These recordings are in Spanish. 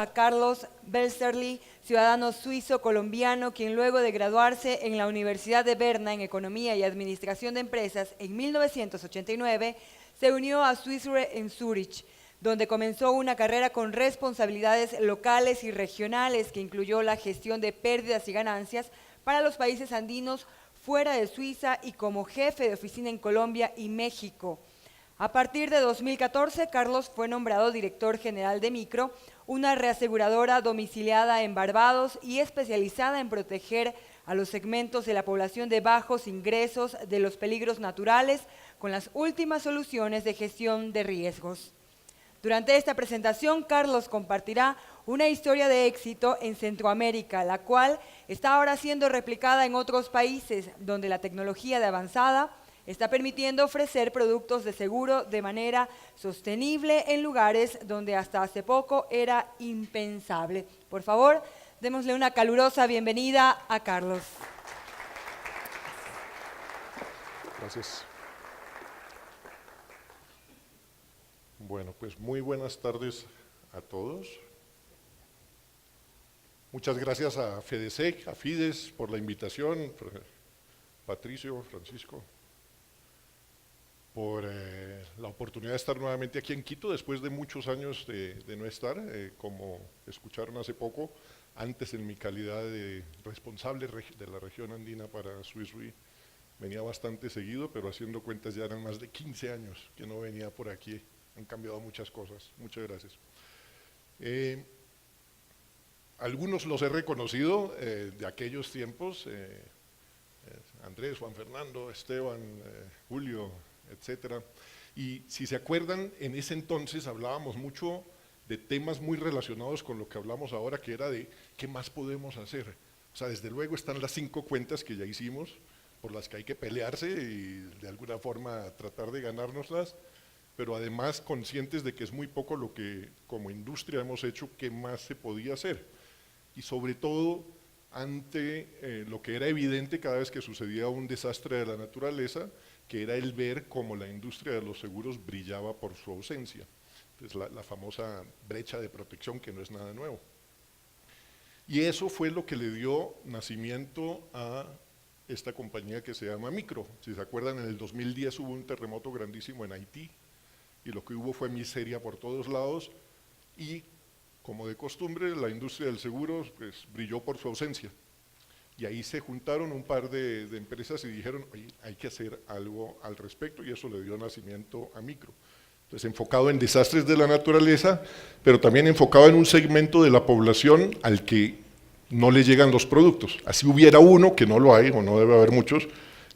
A Carlos Belserli, ciudadano suizo-colombiano, quien luego de graduarse en la Universidad de Berna en Economía y Administración de Empresas en 1989, se unió a Swiss Re en Zúrich, donde comenzó una carrera con responsabilidades locales y regionales que incluyó la gestión de pérdidas y ganancias para los países andinos fuera de Suiza y como jefe de oficina en Colombia y México. A partir de 2014, Carlos fue nombrado director general de Micro, una reaseguradora domiciliada en Barbados y especializada en proteger a los segmentos de la población de bajos ingresos de los peligros naturales con las últimas soluciones de gestión de riesgos. Durante esta presentación, Carlos compartirá una historia de éxito en Centroamérica, la cual está ahora siendo replicada en otros países donde la tecnología de avanzada está permitiendo ofrecer productos de seguro de manera sostenible en lugares donde hasta hace poco era impensable. Por favor, démosle una calurosa bienvenida a Carlos. Gracias. Bueno, pues muy buenas tardes a todos. Muchas gracias a FEDESEC, a FIDES por la invitación, Patricio, Francisco, por la oportunidad de estar nuevamente aquí en Quito después de muchos años de no estar, como escucharon hace poco, antes en mi calidad de responsable de la región andina para Swiss Re, venía bastante seguido, pero haciendo cuentas ya eran más de 15 años que no venía por aquí, han cambiado muchas cosas, muchas gracias. Algunos los he reconocido de aquellos tiempos, Andrés, Juan Fernando, Esteban, Julio, etcétera. Y si se acuerdan, en ese entonces hablábamos mucho de temas muy relacionados con lo que hablamos ahora, que era de qué más podemos hacer. O sea, desde luego están las 5 cuentas que ya hicimos, por las que hay que pelearse y de alguna forma tratar de ganárnoslas, pero además conscientes de que es muy poco lo que como industria hemos hecho, qué más se podía hacer. Y sobre todo ante lo que era evidente cada vez que sucedía un desastre de la naturaleza, que era el ver cómo la industria de los seguros brillaba por su ausencia. Entonces la famosa brecha de protección, que no es nada nuevo. Y eso fue lo que le dio nacimiento a esta compañía que se llama Micro. Si se acuerdan, en el 2010 hubo un terremoto grandísimo en Haití, y lo que hubo fue miseria por todos lados, y como de costumbre, la industria del seguro pues, brilló por su ausencia. Y ahí se juntaron un par de empresas y dijeron, oye, hay que hacer algo al respecto, y eso le dio nacimiento a Micro. Entonces, enfocado en desastres de la naturaleza, pero también enfocado en un segmento de la población al que no le llegan los productos. Así hubiera uno, que no lo hay, o no debe haber muchos,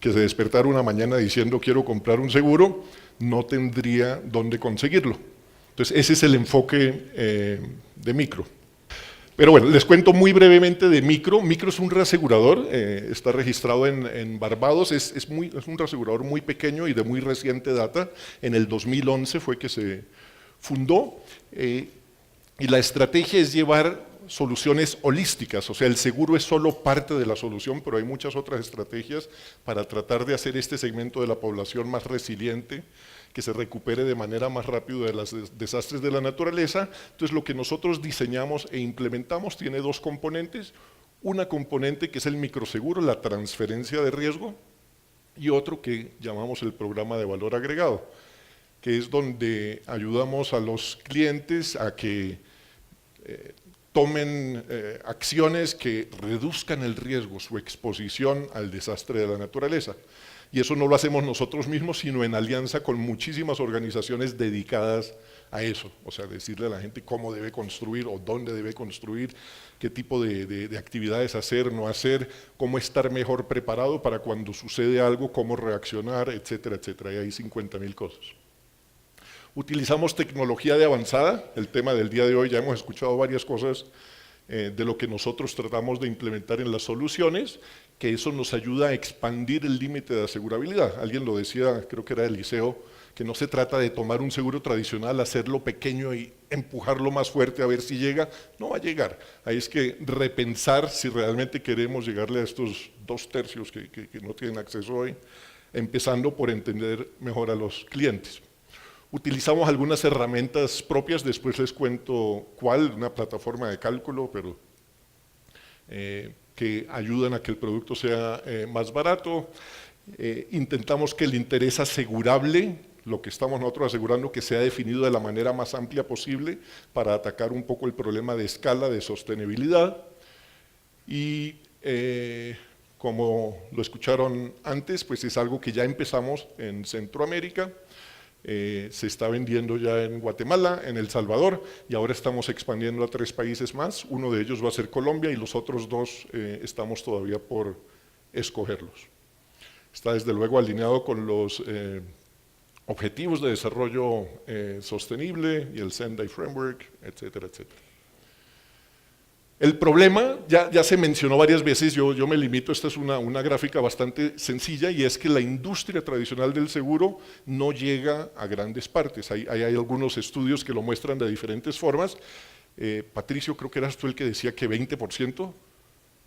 que se despertara una mañana diciendo quiero comprar un seguro, no tendría dónde conseguirlo. Entonces, ese es el enfoque de Micro. Pero bueno, les cuento muy brevemente de Micro. Micro es un reasegurador, está registrado en Barbados, es un reasegurador muy pequeño y de muy reciente data. En el 2011 fue que se fundó y la estrategia es llevar soluciones holísticas, o sea, el seguro es solo parte de la solución, pero hay muchas otras estrategias para tratar de hacer este segmento de la población más resiliente, que se recupere de manera más rápida de los desastres de la naturaleza. Entonces, lo que nosotros diseñamos e implementamos tiene 2 componentes, una componente que es el microseguro, la transferencia de riesgo, y otro que llamamos el programa de valor agregado, que es donde ayudamos a los clientes a que tomen acciones que reduzcan el riesgo, su exposición al desastre de la naturaleza. Y eso no lo hacemos nosotros mismos, sino en alianza con muchísimas organizaciones dedicadas a eso. O sea, decirle a la gente cómo debe construir o dónde debe construir, qué tipo de actividades hacer, no hacer, cómo estar mejor preparado para cuando sucede algo, cómo reaccionar, etcétera, etcétera. Y hay 50.000 cosas. Utilizamos tecnología de avanzada, el tema del día de hoy, ya hemos escuchado varias cosas de lo que nosotros tratamos de implementar en las soluciones, que eso nos ayuda a expandir el límite de asegurabilidad. Alguien lo decía, creo que era Eliseo, que no se trata de tomar un seguro tradicional, hacerlo pequeño y empujarlo más fuerte a ver si llega, no va a llegar. Ahí es que repensar si realmente queremos llegarle a estos 2/3 que no tienen acceso hoy, empezando por entender mejor a los clientes. Utilizamos algunas herramientas propias, después les cuento cuál, una plataforma de cálculo, pero que ayudan a que el producto sea más barato. Intentamos que el interés asegurable, lo que estamos nosotros asegurando, que sea definido de la manera más amplia posible para atacar un poco el problema de escala, de sostenibilidad. Y como lo escucharon antes, pues es algo que ya empezamos en Centroamérica. Se está vendiendo ya en Guatemala, en El Salvador, y ahora estamos expandiendo a 3 países más. Uno de ellos va a ser Colombia y los otros 2 estamos todavía por escogerlos. Está desde luego alineado con los Objetivos de Desarrollo Sostenible y el Sendai Framework, etcétera, etcétera. El problema, ya se mencionó varias veces, yo me limito, esta es una gráfica bastante sencilla, y es que la industria tradicional del seguro no llega a grandes partes. Hay algunos estudios que lo muestran de diferentes formas. Patricio, creo que eras tú el que decía que 20%,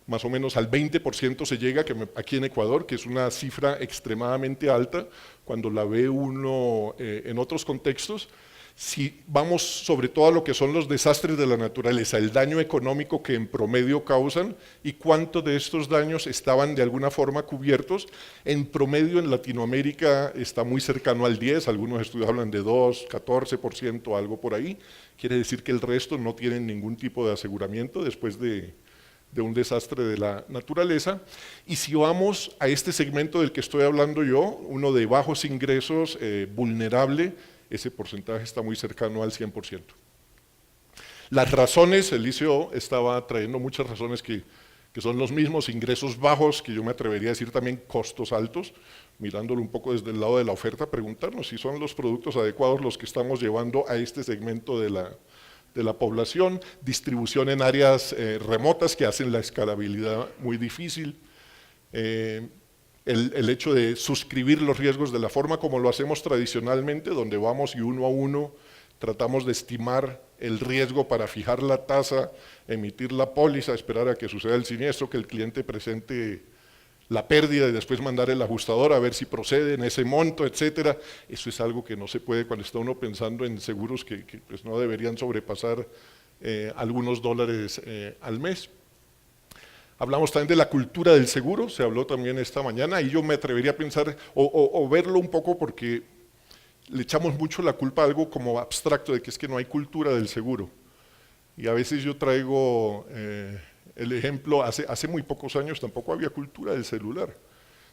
más o menos al 20% se llega aquí en Ecuador, que es una cifra extremadamente alta cuando la ve uno en otros contextos. Si vamos sobre todo a lo que son los desastres de la naturaleza, el daño económico que en promedio causan y cuántos de estos daños estaban de alguna forma cubiertos, en promedio en Latinoamérica está muy cercano al 10%, algunos estudios hablan de 2, 14%, algo por ahí. Quiere decir que el resto no tienen ningún tipo de aseguramiento después de un desastre de la naturaleza. Y si vamos a este segmento del que estoy hablando yo, uno de bajos ingresos, vulnerable, ese porcentaje está muy cercano al 100%. Las razones, Elicio estaba trayendo muchas razones que son los mismos: ingresos bajos, que yo me atrevería a decir también costos altos, mirándolo un poco desde el lado de la oferta, preguntarnos si son los productos adecuados los que estamos llevando a este segmento de la población, distribución en áreas remotas que hacen la escalabilidad muy difícil, el hecho de suscribir los riesgos de la forma como lo hacemos tradicionalmente, donde vamos y uno a uno tratamos de estimar el riesgo para fijar la tasa, emitir la póliza, esperar a que suceda el siniestro, que el cliente presente la pérdida y después mandar el ajustador a ver si procede en ese monto, etcétera. Eso es algo que no se puede cuando está uno pensando en seguros que pues no deberían sobrepasar algunos dólares al mes. Hablamos también de la cultura del seguro, se habló también esta mañana, y yo me atrevería a pensar o verlo un poco, porque le echamos mucho la culpa a algo como abstracto, de que es que no hay cultura del seguro. Y a veces yo traigo el ejemplo, hace muy pocos años tampoco había cultura del celular.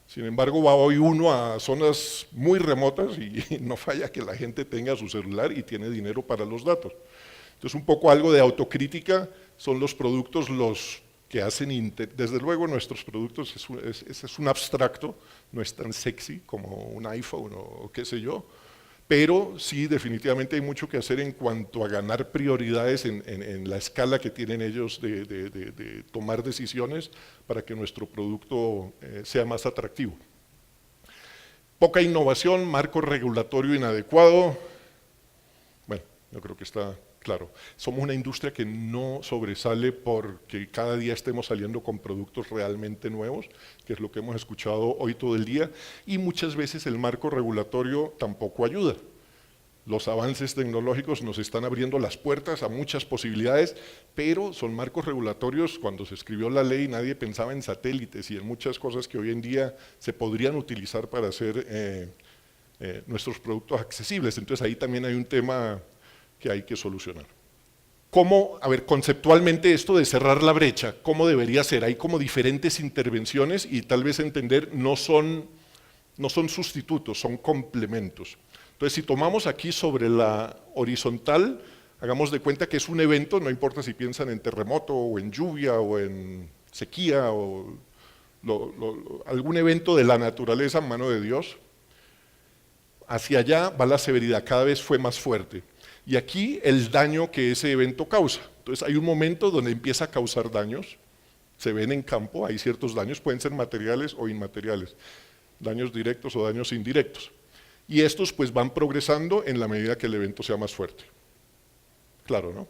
Sin embargo, va hoy uno a zonas muy remotas y no falla que la gente tenga su celular y tiene dinero para los datos. Entonces, un poco algo de autocrítica son los productos los que hacen, desde luego nuestros productos es un abstracto, no es tan sexy como un iPhone o qué sé yo, pero sí definitivamente hay mucho que hacer en cuanto a ganar prioridades en la escala que tienen ellos de tomar decisiones para que nuestro producto sea más atractivo. Poca innovación, marco regulatorio inadecuado. Bueno, yo creo que está claro. Somos una industria que no sobresale porque cada día estemos saliendo con productos realmente nuevos, que es lo que hemos escuchado hoy todo el día, y muchas veces el marco regulatorio tampoco ayuda. Los avances tecnológicos nos están abriendo las puertas a muchas posibilidades, pero son marcos regulatorios. Cuando se escribió la ley nadie pensaba en satélites y en muchas cosas que hoy en día se podrían utilizar para hacer nuestros productos accesibles. Entonces ahí también hay un tema que hay que solucionar. ¿Cómo, conceptualmente esto de cerrar la brecha, cómo debería ser? Hay como diferentes intervenciones y tal vez entender no son sustitutos, son complementos. Entonces, si tomamos aquí sobre la horizontal, hagamos de cuenta que es un evento, no importa si piensan en terremoto o en lluvia o en sequía o algún evento de la naturaleza, mano de Dios, hacia allá va la severidad, cada vez fue más fuerte. Y aquí el daño que ese evento causa. Entonces hay un momento donde empieza a causar daños, se ven en campo, hay ciertos daños, pueden ser materiales o inmateriales, daños directos o daños indirectos. Y estos pues van progresando en la medida que el evento sea más fuerte. Claro, ¿no?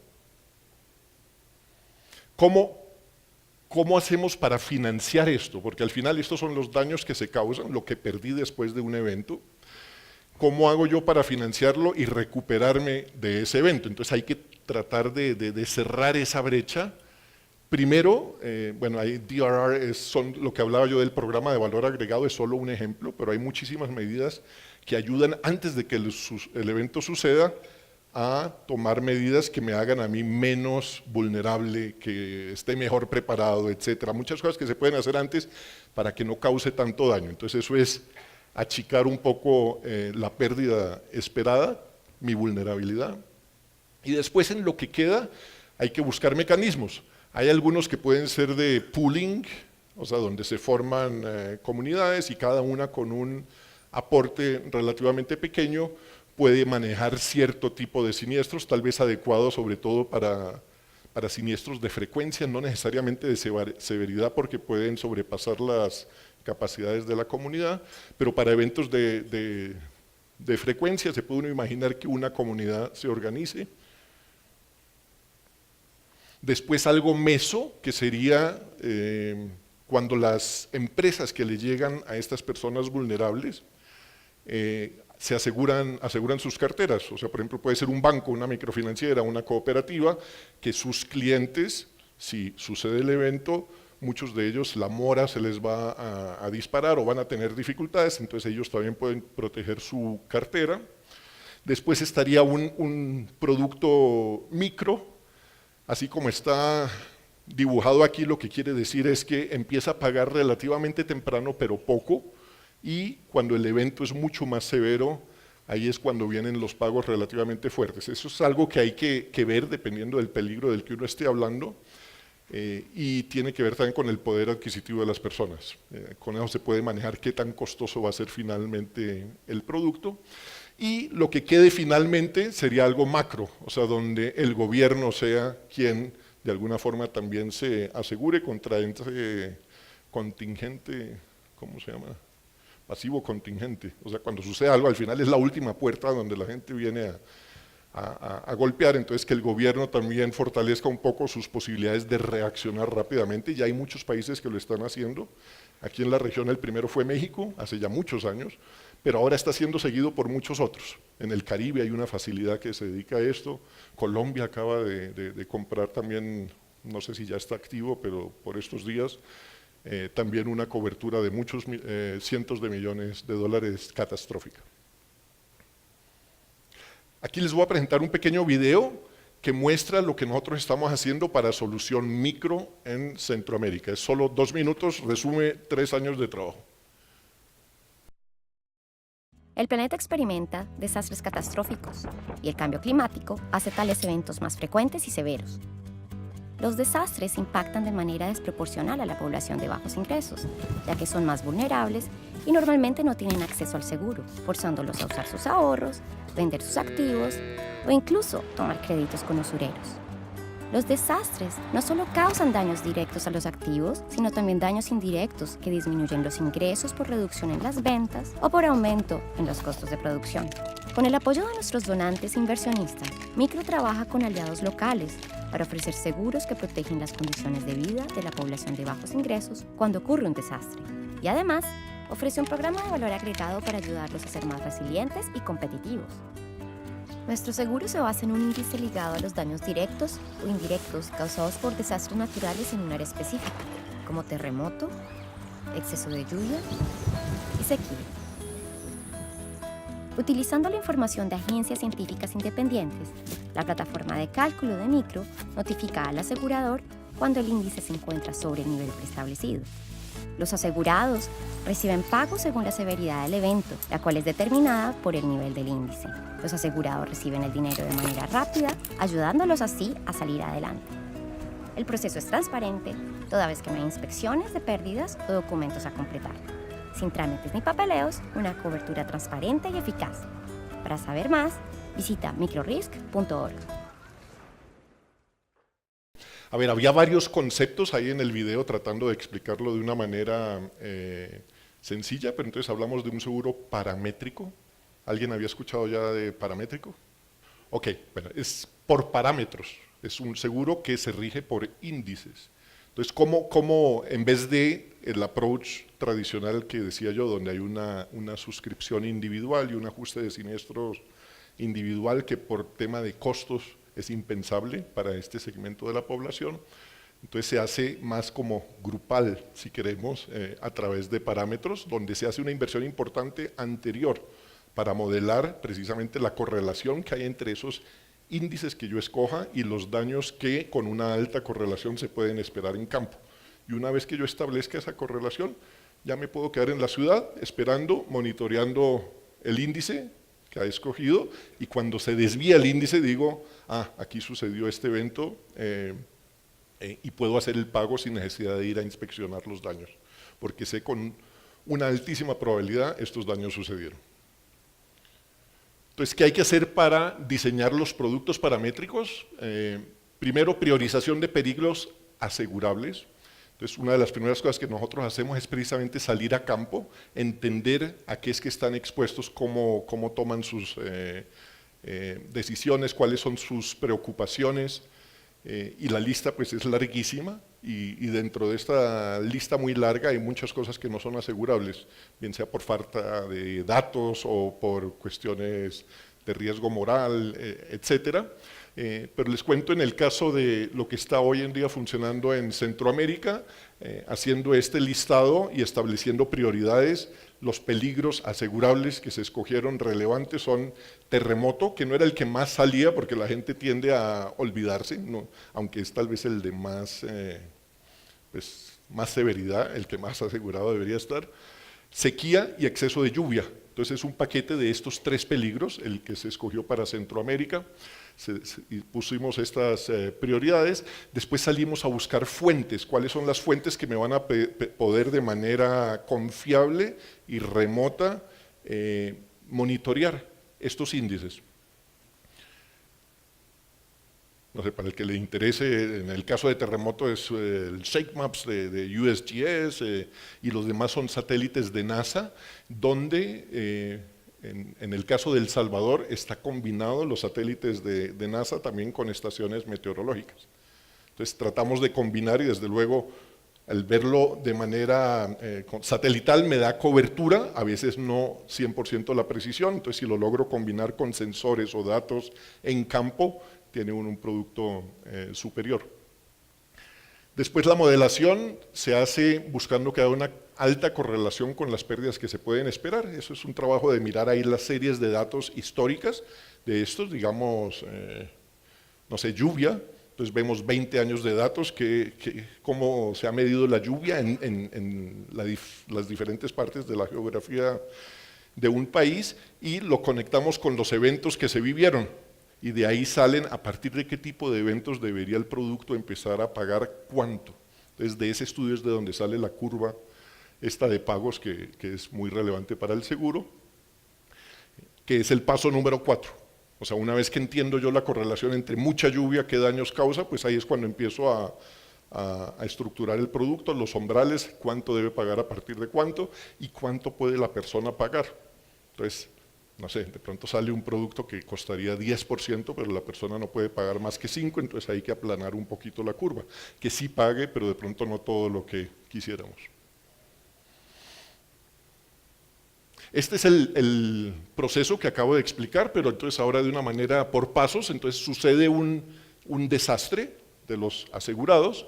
¿Cómo hacemos para financiar esto? Porque al final estos son los daños que se causan, lo que perdí después de un evento. ¿cómo hago yo para financiarlo y recuperarme de ese evento? Entonces hay que tratar de cerrar esa brecha. Primero, bueno, ahí DRR son lo que hablaba yo del programa de valor agregado, es solo un ejemplo, pero hay muchísimas medidas que ayudan antes de que el evento suceda a tomar medidas que me hagan a mí menos vulnerable, que esté mejor preparado, etcétera. Muchas cosas que se pueden hacer antes para que no cause tanto daño. Entonces eso es achicar un poco la pérdida esperada, mi vulnerabilidad. Y después en lo que queda hay que buscar mecanismos. Hay algunos que pueden ser de pooling, o sea, donde se forman comunidades y cada una con un aporte relativamente pequeño puede manejar cierto tipo de siniestros, tal vez adecuados sobre todo para siniestros de frecuencia, no necesariamente de severidad porque pueden sobrepasar las capacidades de la comunidad, pero para eventos de frecuencia se puede uno imaginar que una comunidad se organice. Después algo meso, que sería cuando las empresas que le llegan a estas personas vulnerables se aseguran sus carteras. O sea, por ejemplo, puede ser un banco, una microfinanciera, una cooperativa, que sus clientes, si sucede el evento, muchos de ellos la mora se les va a disparar o van a tener dificultades, entonces ellos también pueden proteger su cartera. Después estaría un producto micro, así como está dibujado aquí, lo que quiere decir es que empieza a pagar relativamente temprano, pero poco, y cuando el evento es mucho más severo, ahí es cuando vienen los pagos relativamente fuertes. Eso es algo que hay que ver dependiendo del peligro del que uno esté hablando, y tiene que ver también con el poder adquisitivo de las personas. Con eso se puede manejar qué tan costoso va a ser finalmente el producto. Y lo que quede finalmente sería algo macro, o sea, donde el gobierno sea quien de alguna forma también se asegure contra ese contingente, ¿cómo se llama? Pasivo contingente. O sea, cuando sucede algo, al final es la última puerta donde la gente viene a golpear, entonces que el gobierno también fortalezca un poco sus posibilidades de reaccionar rápidamente. Ya hay muchos países que lo están haciendo. Aquí en la región el primero fue México, hace ya muchos años, pero ahora está siendo seguido por muchos otros. En el Caribe hay una facilidad que se dedica a esto. Colombia acaba de comprar también, no sé si ya está activo, pero por estos días, también una cobertura de muchos cientos de millones de dólares catastrófica. Aquí les voy a presentar un pequeño video que muestra lo que nosotros estamos haciendo para solución micro en Centroamérica. Es solo 2 minutos, resume 3 años de trabajo. El planeta experimenta desastres catastróficos y el cambio climático hace tales eventos más frecuentes y severos. Los desastres impactan de manera desproporcional a la población de bajos ingresos, ya que son más vulnerables y normalmente no tienen acceso al seguro, forzándolos a usar sus ahorros, vender sus activos o incluso tomar créditos con usureros. Los desastres no solo causan daños directos a los activos, sino también daños indirectos que disminuyen los ingresos por reducción en las ventas o por aumento en los costos de producción. Con el apoyo de nuestros donantes e inversionistas, Micro trabaja con aliados locales para ofrecer seguros que protegen las condiciones de vida de la población de bajos ingresos cuando ocurre un desastre. Y además, ofrece un programa de valor agregado para ayudarlos a ser más resilientes y competitivos. Nuestro seguro se basa en un índice ligado a los daños directos o indirectos causados por desastres naturales en un área específica, como terremoto, exceso de lluvia y sequía. Utilizando la información de agencias científicas independientes, la plataforma de cálculo de Micro notifica al asegurador cuando el índice se encuentra sobre el nivel preestablecido. Los asegurados reciben pagos según la severidad del evento, la cual es determinada por el nivel del índice. Los asegurados reciben el dinero de manera rápida, ayudándolos así a salir adelante. El proceso es transparente, toda vez que no hay inspecciones de pérdidas o documentos a completar. Sin trámites ni papeleos, una cobertura transparente y eficaz. Para saber más, visita microrisk.org. A ver, había varios conceptos ahí en el video tratando de explicarlo de una manera sencilla, pero entonces hablamos de un seguro paramétrico. ¿Alguien había escuchado ya de paramétrico? Ok, bueno, es por parámetros, es un seguro que se rige por índices. Entonces, ¿cómo en vez de el approach tradicional que decía yo, donde hay una suscripción individual y un ajuste de siniestros individual que por tema de costos es impensable para este segmento de la población, entonces se hace más como grupal, si queremos, a través de parámetros, donde se hace una inversión importante anterior para modelar precisamente la correlación que hay entre esos índices que yo escoja y los daños que con una alta correlación se pueden esperar en campo. Y una vez que yo establezca esa correlación, ya me puedo quedar en la ciudad esperando, monitoreando el índice que ha escogido, y cuando se desvía el índice digo, aquí sucedió este evento, y puedo hacer el pago sin necesidad de ir a inspeccionar los daños, porque sé con una altísima probabilidad estos daños sucedieron. Entonces, ¿qué hay que hacer para diseñar los productos paramétricos? Primero, priorización de peligros asegurables. Entonces, una de las primeras cosas que nosotros hacemos es precisamente salir a campo, entender a qué es que están expuestos, cómo toman sus decisiones, cuáles son sus preocupaciones, y la lista pues es larguísima, y dentro de esta lista muy larga hay muchas cosas que no son asegurables, bien sea por falta de datos o por cuestiones de riesgo moral, etcétera. Pero les cuento en el caso de lo que está hoy en día funcionando en Centroamérica, haciendo este listado y estableciendo prioridades, los peligros asegurables que se escogieron relevantes son terremoto, que no era el que más salía porque la gente tiende a olvidarse, ¿no? Aunque es tal vez el de más severidad, el que más asegurado debería estar. Sequía y exceso de lluvia. Entonces es un paquete de estos tres peligros, el que se escogió para Centroamérica. Y pusimos estas prioridades. Después salimos a buscar fuentes, cuáles son las fuentes que me van a poder de manera confiable y remota monitorear estos índices. No sé, para el que le interese, en el caso de terremoto es el ShakeMaps de USGS, y los demás son satélites de NASA, donde en el caso de El Salvador está combinado los satélites de NASA también con estaciones meteorológicas. Entonces tratamos de combinar, y desde luego al verlo de manera satelital me da cobertura, a veces no 100% la precisión, entonces si lo logro combinar con sensores o datos en campo, tiene un producto superior. Después la modelación se hace buscando que haya una alta correlación con las pérdidas que se pueden esperar. Eso es un trabajo de mirar ahí las series de datos históricas de estos, digamos, no sé, lluvia. Entonces vemos 20 años de datos, cómo se ha medido la lluvia en las diferentes partes de la geografía de un país, y lo conectamos con los eventos que se vivieron. Y de ahí salen a partir de qué tipo de eventos debería el producto empezar a pagar cuánto. Entonces de ese estudio es de donde sale la curva esta de pagos que es muy relevante para el seguro, que es el paso número 4. O sea, una vez que entiendo yo la correlación entre mucha lluvia, qué daños causa, pues ahí es cuando empiezo a estructurar el producto, los umbrales, cuánto debe pagar a partir de cuánto y cuánto puede la persona pagar. Entonces, no sé, de pronto sale un producto que costaría 10%, pero la persona no puede pagar más que 5%, entonces hay que aplanar un poquito la curva, que sí pague, pero de pronto no todo lo que quisiéramos. Este es el proceso que acabo de explicar, pero entonces ahora de una manera por pasos. Entonces sucede un desastre de los asegurados,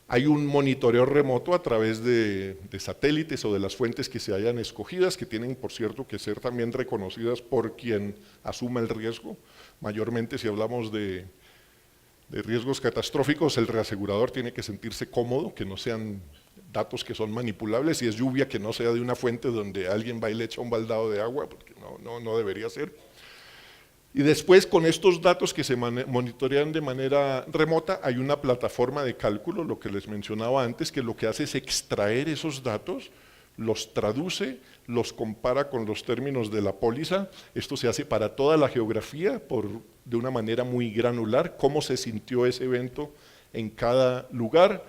hay un monitoreo remoto a través de satélites o de las fuentes que se hayan escogidas, que tienen, por cierto, que ser también reconocidas por quien asuma el riesgo. Mayormente, si hablamos de riesgos catastróficos, el reasegurador tiene que sentirse cómodo, que no sean datos que son manipulables. Si es lluvia, que no sea de una fuente donde alguien va y le echa un baldado de agua, porque no debería ser. Y después, con estos datos que se monitorean de manera remota, hay una plataforma de cálculo, lo que les mencionaba antes, que lo que hace es extraer esos datos, los traduce, los compara con los términos de la póliza. Esto se hace para toda la geografía de una manera muy granular, cómo se sintió ese evento en cada lugar.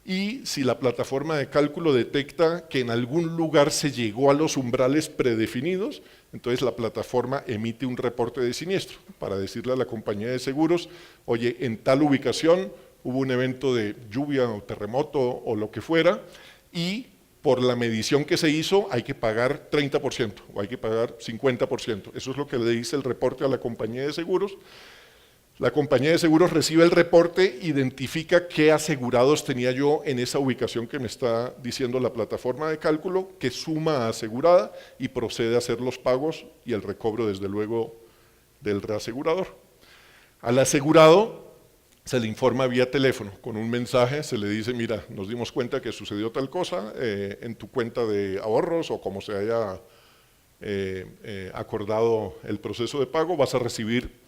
Y si la plataforma de cálculo detecta que en algún lugar se llegó a los umbrales predefinidos, entonces la plataforma emite un reporte de siniestro para decirle a la compañía de seguros, oye, en tal ubicación hubo un evento de lluvia o terremoto o lo que fuera, y por la medición que se hizo hay que pagar 30% o hay que pagar 50%. Eso es lo que le dice el reporte a la compañía de seguros. La compañía de seguros recibe el reporte, identifica qué asegurados tenía yo en esa ubicación que me está diciendo la plataforma de cálculo, qué suma asegurada, y procede a hacer los pagos y el recobro, desde luego, del reasegurador. Al asegurado se le informa vía teléfono, con un mensaje se le dice: mira, nos dimos cuenta que sucedió tal cosa en tu cuenta de ahorros, o como se haya acordado el proceso de pago, vas a recibir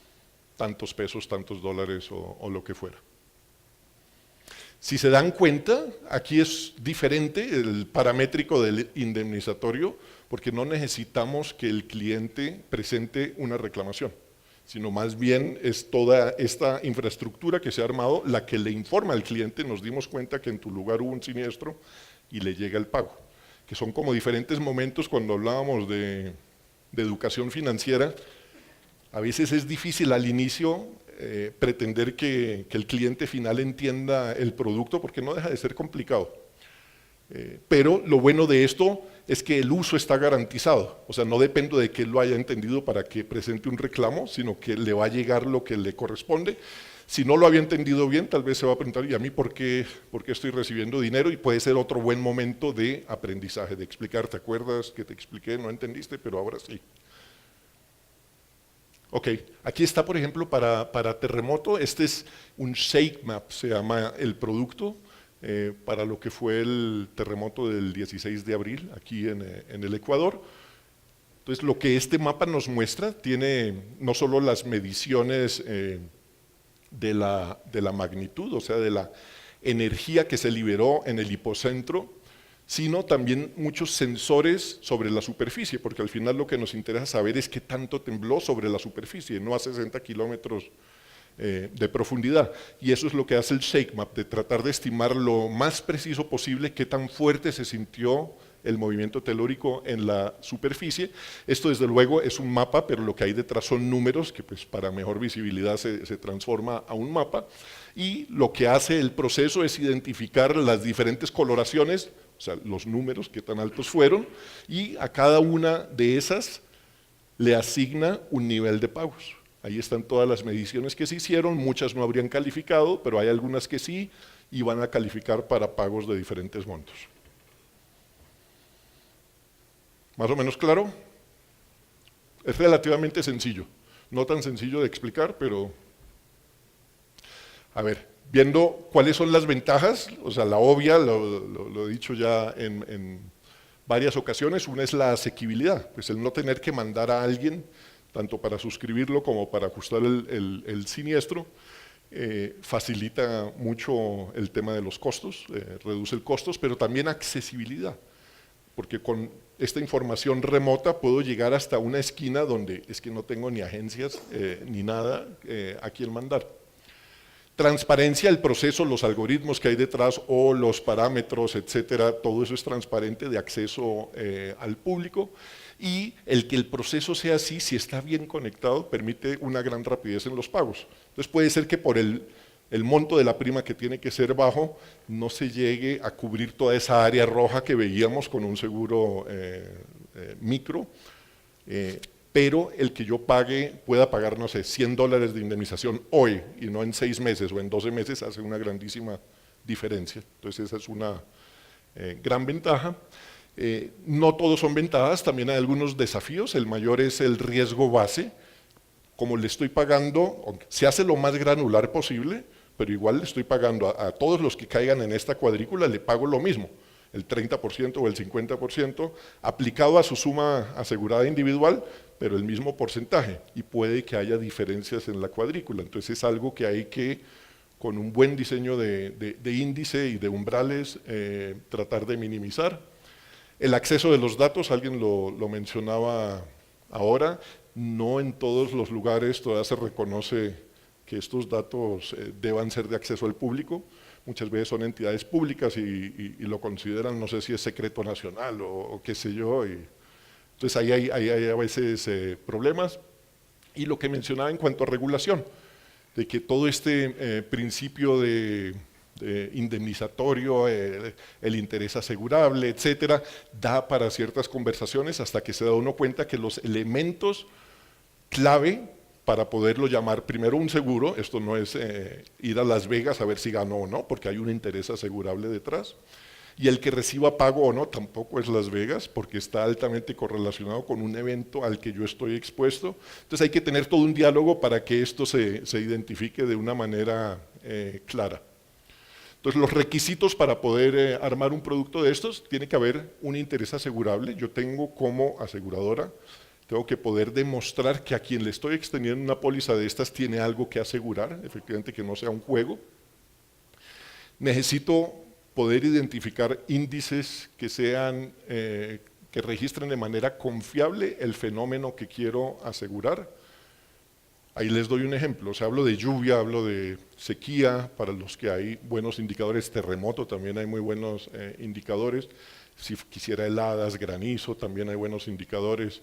tantos pesos, tantos dólares o lo que fuera. Si se dan cuenta, aquí es diferente el paramétrico del indemnizatorio, porque no necesitamos que el cliente presente una reclamación, sino más bien es toda esta infraestructura que se ha armado la que le informa al cliente: nos dimos cuenta que en tu lugar hubo un siniestro, y le llega el pago. Que son como diferentes momentos. Cuando hablábamos de educación financiera, a veces es difícil al inicio pretender que el cliente final entienda el producto, porque no deja de ser complicado. Pero lo bueno de esto es que el uso está garantizado, o sea, no dependo de que él lo haya entendido para que presente un reclamo, sino que le va a llegar lo que le corresponde. Si no lo había entendido bien, tal vez se va a preguntar: ¿y a mí por qué estoy recibiendo dinero? Y puede ser otro buen momento de aprendizaje, de explicar: ¿te acuerdas que te expliqué? No entendiste, pero ahora sí. Ok, aquí está, por ejemplo, para terremoto. Este es un shake map, se llama el producto, para lo que fue el terremoto del 16 de abril aquí en el Ecuador. Entonces, lo que este mapa nos muestra tiene no solo las mediciones de la magnitud, o sea, de la energía que se liberó en el hipocentro, sino también muchos sensores sobre la superficie, porque al final lo que nos interesa saber es qué tanto tembló sobre la superficie, no a 60 kilómetros de profundidad. Y eso es lo que hace el shake map, de tratar de estimar lo más preciso posible qué tan fuerte se sintió el movimiento telúrico en la superficie. Esto, desde luego, es un mapa, pero lo que hay detrás son números que, pues, para mejor visibilidad se transforma a un mapa, y lo que hace el proceso es identificar las diferentes coloraciones, o sea, los números, qué tan altos fueron, y a cada una de esas le asigna un nivel de pagos. Ahí están todas las mediciones que se hicieron, muchas no habrían calificado, pero hay algunas que sí, y van a calificar para pagos de diferentes montos. ¿Más o menos claro? Es relativamente sencillo, no tan sencillo de explicar, pero… A ver, viendo cuáles son las ventajas, o sea, la obvia, lo he dicho ya en varias ocasiones. Una es la asequibilidad, pues el no tener que mandar a alguien, tanto para suscribirlo como para ajustar el siniestro, facilita mucho el tema de los costos, reduce el costos, pero también accesibilidad, porque con esta información remota puedo llegar hasta una esquina donde es que no tengo ni agencias ni nada a quien mandar. Transparencia del proceso, los algoritmos que hay detrás o los parámetros, etcétera, todo eso es transparente, de acceso al público, y el que el proceso sea así, si está bien conectado, permite una gran rapidez en los pagos. Entonces puede ser que por el monto de la prima, que tiene que ser bajo, no se llegue a cubrir toda esa área roja que veíamos con un seguro micro, pero el que yo pueda pagar, no sé, $100 de indemnización hoy y no en 6 meses o en 12 meses, hace una grandísima diferencia. Entonces esa es una gran ventaja. No todos son ventajas, también hay algunos desafíos. El mayor es el riesgo base. Como le estoy pagando, se hace lo más granular posible, pero igual le estoy pagando a todos los que caigan en esta cuadrícula, le pago lo mismo, el 30% o el 50%, aplicado a su suma asegurada individual, pero el mismo porcentaje, y puede que haya diferencias en la cuadrícula. Entonces es algo que hay que, con un buen diseño de índice y de umbrales, tratar de minimizar. El acceso de los datos, alguien lo mencionaba ahora, no en todos los lugares todavía se reconoce que estos datos deban ser de acceso al público. Muchas veces son entidades públicas y lo consideran, no sé si es secreto nacional o qué sé yo, entonces ahí hay a veces problemas. Y lo que mencionaba en cuanto a regulación, de que todo este principio de indemnizatorio, el interés asegurable, etcétera, da para ciertas conversaciones hasta que se da uno cuenta que los elementos clave para poderlo llamar primero un seguro, esto no es ir a Las Vegas a ver si ganó o no, porque hay un interés asegurable detrás, y el que reciba pago o no tampoco es Las Vegas, porque está altamente correlacionado con un evento al que yo estoy expuesto. Entonces hay que tener todo un diálogo para que esto se identifique de una manera clara. Entonces, los requisitos para poder armar un producto de estos, tiene que haber un interés asegurable. Yo tengo como aseguradora, tengo que poder demostrar que a quien le estoy extendiendo una póliza de estas tiene algo que asegurar, efectivamente que no sea un juego. Necesito poder identificar índices que sean, que registren de manera confiable el fenómeno que quiero asegurar. Ahí les doy un ejemplo, o sea, hablo de lluvia, hablo de sequía, para los que hay buenos indicadores, terremoto también hay muy buenos indicadores, si quisiera heladas, granizo, también hay buenos indicadores,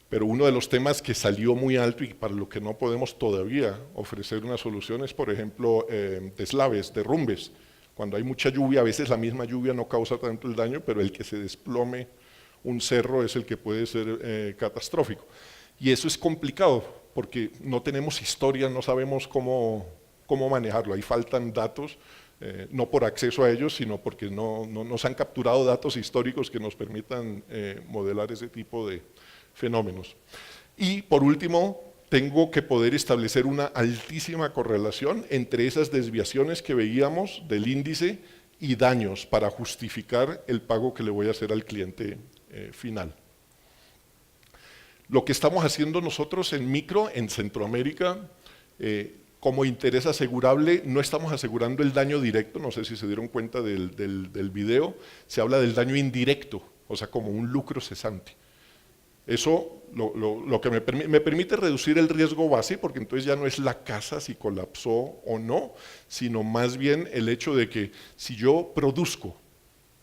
pero uno de los temas que salió muy alto y para lo que no podemos todavía ofrecer una solución es, por ejemplo, deslaves, derrumbes. Cuando hay mucha lluvia, a veces la misma lluvia no causa tanto el daño, pero el que se desplome un cerro es el que puede ser catastrófico. Y eso es complicado, porque no tenemos historia, no sabemos cómo manejarlo, ahí faltan datos, no por acceso a ellos, sino porque no nos han capturado datos históricos que nos permitan modelar ese tipo de fenómenos. Y por último, tengo que poder establecer una altísima correlación entre esas desviaciones que veíamos del índice y daños para justificar el pago que le voy a hacer al cliente final. Lo que estamos haciendo nosotros en micro, en Centroamérica, como interés asegurable, no estamos asegurando el daño directo, no sé si se dieron cuenta del video, se habla del daño indirecto, o sea, como un lucro cesante. Eso lo que me permite reducir el riesgo base, porque entonces ya no es la casa si colapsó o no, sino más bien el hecho de que si yo produzco,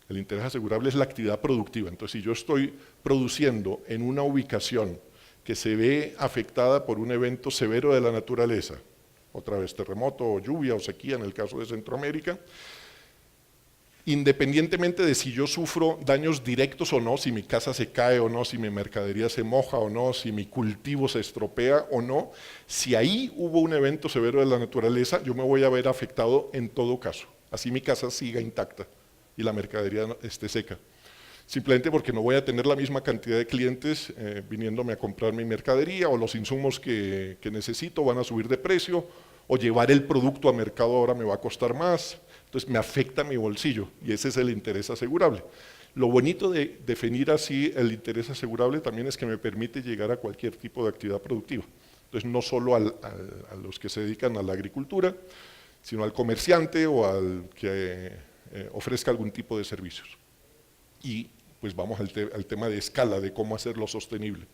el interés asegurable es la actividad productiva, entonces si yo estoy produciendo en una ubicación que se ve afectada por un evento severo de la naturaleza, otra vez terremoto o lluvia o sequía en el caso de Centroamérica, independientemente de si yo sufro daños directos o no, si mi casa se cae o no, si mi mercadería se moja o no, si mi cultivo se estropea o no, si ahí hubo un evento severo de la naturaleza, yo me voy a ver afectado en todo caso, así mi casa siga intacta y la mercadería esté seca. Simplemente porque no voy a tener la misma cantidad de clientes viniéndome a comprar mi mercadería, o los insumos que necesito van a subir de precio, o llevar el producto a mercado ahora me va a costar más, entonces me afecta mi bolsillo, y ese es el interés asegurable. Lo bonito de definir así el interés asegurable también es que me permite llegar a cualquier tipo de actividad productiva. Entonces no solo a los que se dedican a la agricultura, sino al comerciante o al que ofrezca algún tipo de servicios. Y pues vamos al tema de escala, de cómo hacerlo sostenible.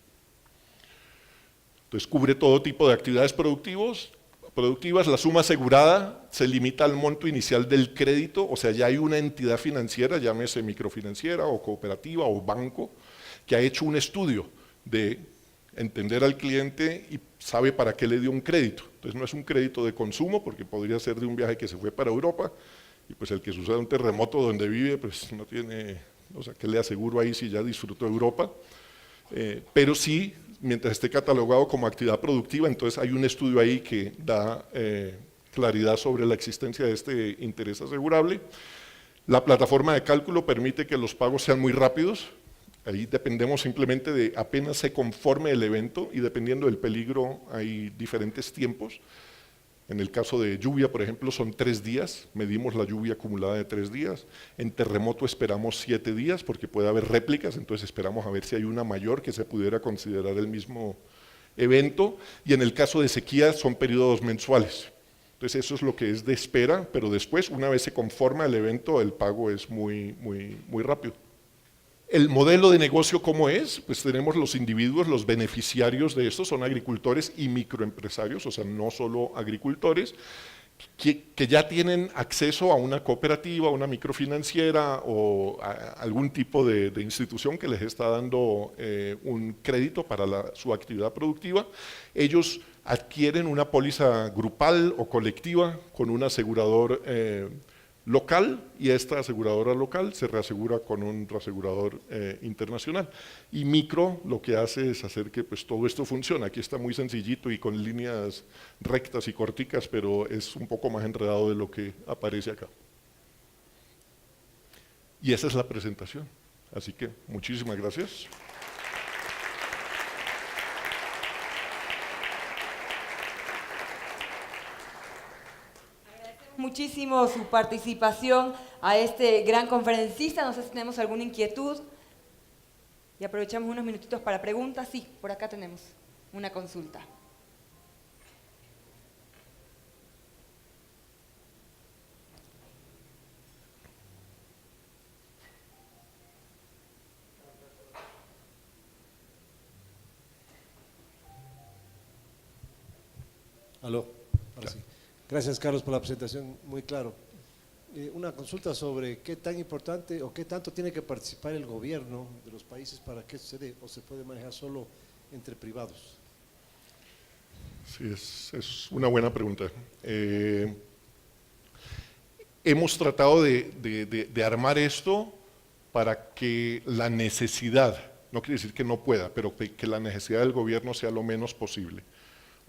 Entonces cubre todo tipo de actividades productivas, la suma asegurada se limita al monto inicial del crédito, o sea, ya hay una entidad financiera, llámese microfinanciera o cooperativa o banco, que ha hecho un estudio de entender al cliente y sabe para qué le dio un crédito. Entonces no es un crédito de consumo, porque podría ser de un viaje que se fue para Europa, y pues el que suceda un terremoto donde vive, pues no tiene, o sea, ¿qué le aseguro ahí si ya disfrutó Europa? Pero sí, mientras esté catalogado como actividad productiva, entonces hay un estudio ahí que da claridad sobre la existencia de este interés asegurable. La plataforma de cálculo permite que los pagos sean muy rápidos, ahí dependemos simplemente de apenas se conforme el evento, y dependiendo del peligro hay diferentes tiempos. En el caso de lluvia, por ejemplo, son 3 días, medimos la lluvia acumulada de 3 días, en terremoto esperamos 7 días porque puede haber réplicas, entonces esperamos a ver si hay una mayor que se pudiera considerar el mismo evento, y en el caso de sequía son periodos mensuales. Entonces eso es lo que es de espera, pero después, una vez se conforma el evento, el pago es muy rápido. El modelo de negocio, ¿cómo es? Pues tenemos los individuos, los beneficiarios de esto son agricultores y microempresarios, o sea, no solo agricultores, que ya tienen acceso a una cooperativa, a una microfinanciera o a algún tipo de institución que les está dando un crédito para su actividad productiva. Ellos adquieren una póliza grupal o colectiva con un asegurador local, y esta aseguradora local se reasegura con un reasegurador internacional. Y micro lo que hace es hacer que pues, todo esto funcione. Aquí está muy sencillito y con líneas rectas y corticas, pero es un poco más enredado de lo que aparece acá. Y esa es la presentación. Así que muchísimas gracias. Muchísimo su participación a este gran conferencista. No sé si tenemos alguna inquietud. Y aprovechamos unos minutitos para preguntas. Sí, por acá tenemos una consulta. Aló, ahora sí. Gracias, Carlos, por la presentación, muy claro. Una consulta sobre qué tan importante o qué tanto tiene que participar el gobierno de los países para que esto se dé, o se puede manejar solo entre privados. Sí, es una buena pregunta. Hemos tratado de armar esto para que la necesidad, no quiere decir que no pueda, pero que la necesidad del gobierno sea lo menos posible.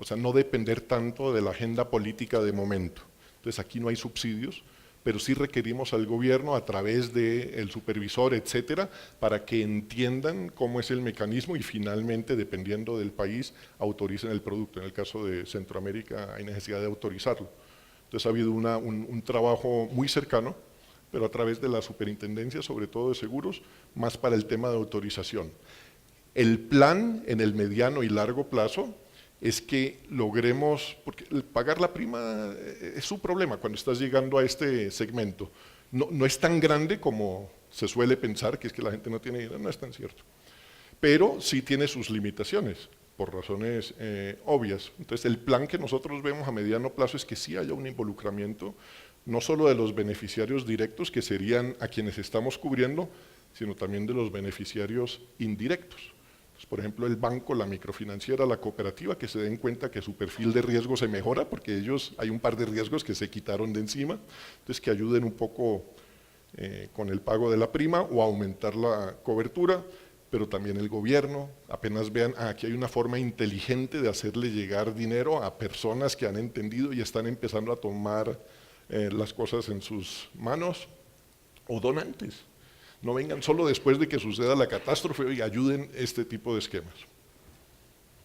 O sea, no depender tanto de la agenda política de momento. Entonces aquí no hay subsidios, pero sí requerimos al gobierno a través del supervisor, etcétera, para que entiendan cómo es el mecanismo y finalmente, dependiendo del país, autoricen el producto. En el caso de Centroamérica hay necesidad de autorizarlo. Entonces ha habido un trabajo muy cercano, pero a través de la superintendencia, sobre todo de seguros, más para el tema de autorización. El plan en el mediano y largo plazo es que logremos, porque pagar la prima es su problema cuando estás llegando a este segmento. No es tan grande como se suele pensar, que es que la gente no tiene dinero, no es tan cierto. Pero sí tiene sus limitaciones, por razones obvias. Entonces el plan que nosotros vemos a mediano plazo es que sí haya un involucramiento, no solo de los beneficiarios directos, que serían a quienes estamos cubriendo, sino también de los beneficiarios indirectos. Por ejemplo, el banco, la microfinanciera, la cooperativa, que se den cuenta que su perfil de riesgo se mejora, porque ellos, hay un par de riesgos que se quitaron de encima, entonces que ayuden un poco con el pago de la prima o aumentar la cobertura, pero también el gobierno, apenas vean, aquí hay una forma inteligente de hacerle llegar dinero a personas que han entendido y están empezando a tomar las cosas en sus manos, o donantes. No vengan solo después de que suceda la catástrofe y ayuden este tipo de esquemas.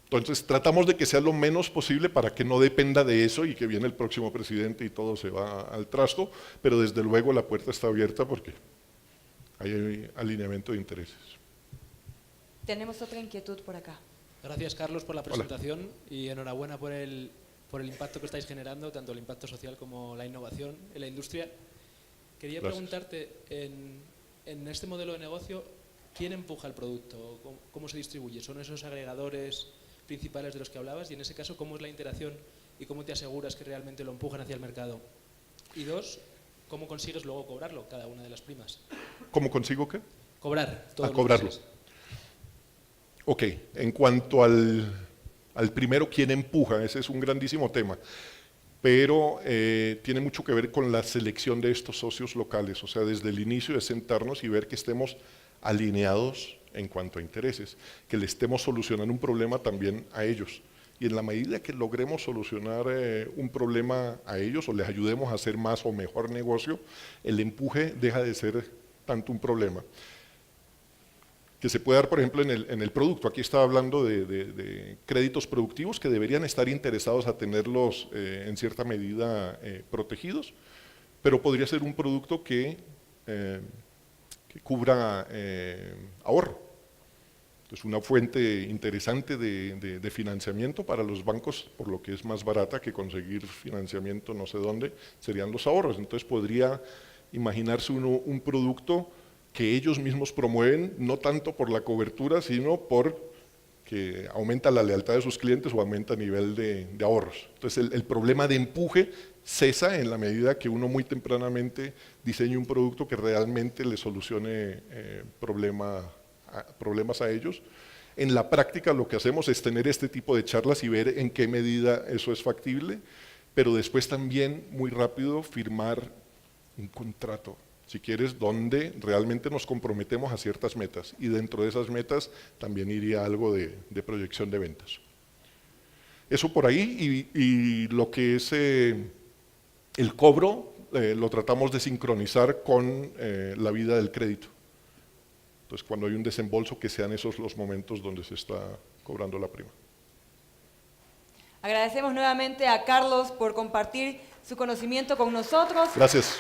Entonces tratamos de que sea lo menos posible para que no dependa de eso y que viene el próximo presidente y todo se va al trasto, pero desde luego la puerta está abierta porque hay alineamiento de intereses. Tenemos otra inquietud por acá. Gracias, Carlos, por la presentación. Hola. Y enhorabuena por el impacto que estáis generando, tanto el impacto social como la innovación en la industria. Quería preguntarte, en este modelo de negocio, ¿quién empuja el producto? ¿Cómo se distribuye? ¿Son esos agregadores principales de los que hablabas? Y en ese caso, ¿cómo es la interacción y cómo te aseguras que realmente lo empujan hacia el mercado? Y dos, ¿cómo consigues luego cobrarlo, cada una de las primas? ¿Cómo consigo qué? Cobrar. Cobrarlo. Ok, en cuanto al primero, ¿quién empuja? Ese es un grandísimo tema. Pero tiene mucho que ver con la selección de estos socios locales, o sea, desde el inicio de sentarnos y ver que estemos alineados en cuanto a intereses, que le estemos solucionando un problema también a ellos. Y en la medida que logremos solucionar un problema a ellos o les ayudemos a hacer más o mejor negocio, el empuje deja de ser tanto un problema. Que se puede dar, por ejemplo, en el producto. Aquí estaba hablando de créditos productivos que deberían estar interesados a tenerlos en cierta medida protegidos, pero podría ser un producto que cubra ahorro. Entonces, una fuente interesante de financiamiento para los bancos, por lo que es más barata que conseguir financiamiento no sé dónde, serían los ahorros. Entonces, podría imaginarse uno un producto que ellos mismos promueven, no tanto por la cobertura, sino por que aumenta la lealtad de sus clientes o aumenta el nivel de ahorros. Entonces el problema de empuje cesa en la medida que uno muy tempranamente diseñe un producto que realmente le solucione problemas a ellos En la práctica lo que hacemos es tener este tipo de charlas y ver en qué medida eso es factible, pero después también muy rápido firmar un contrato, si quieres, donde realmente nos comprometemos a ciertas metas y dentro de esas metas también iría algo de proyección de ventas. Eso por ahí y lo que es el cobro lo tratamos de sincronizar con la vida del crédito. Entonces, cuando hay un desembolso, que sean esos los momentos donde se está cobrando la prima. Agradecemos nuevamente a Carlos por compartir su conocimiento con nosotros. Gracias.